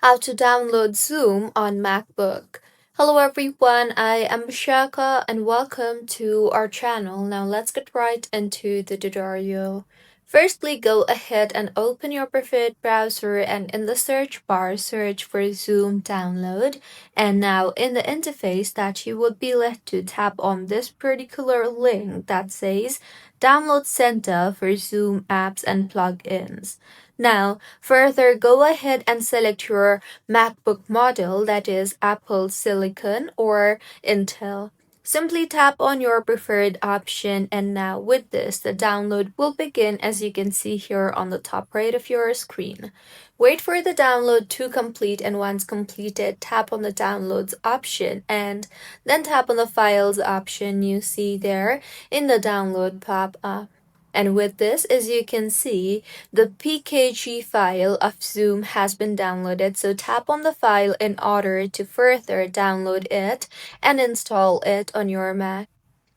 How to download Zoom on Macbook. Hello everyone, I am Shaka and welcome to our channel. Now let's get right into the tutorial. Firstly, go ahead and open your preferred browser and in the search bar, search for Zoom download. And now in the interface that you would be led to, tap on this particular link that says Download Center for Zoom apps and plugins. Now, further, go ahead and select your MacBook model, that is Apple Silicon or Intel. Simply tap on your preferred option, and now with this, the download will begin as you can see here on the top right of your screen. Wait for the download to complete, and once completed, tap on the downloads option and then tap on the files option you see there in the download pop-up. And with this, as you can see, the PKG file of Zoom has been downloaded, so tap on the file in order to further download it and install it on your Mac.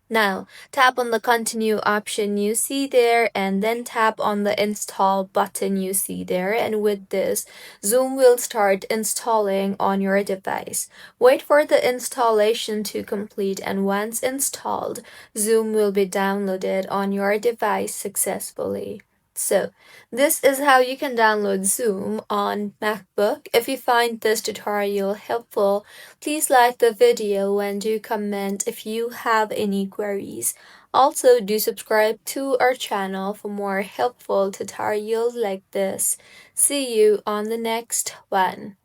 Now, tap on the continue option you see there and then tap on the install button you see there, and with this, Zoom will start installing on your device. Wait for the installation to complete, and once installed, Zoom will be downloaded on your device successfully. So, this is how you can download Zoom on MacBook. If you find this tutorial helpful, please like the video and do comment if you have any queries. Also, do subscribe to our channel for more helpful tutorials like this. See you on the next one.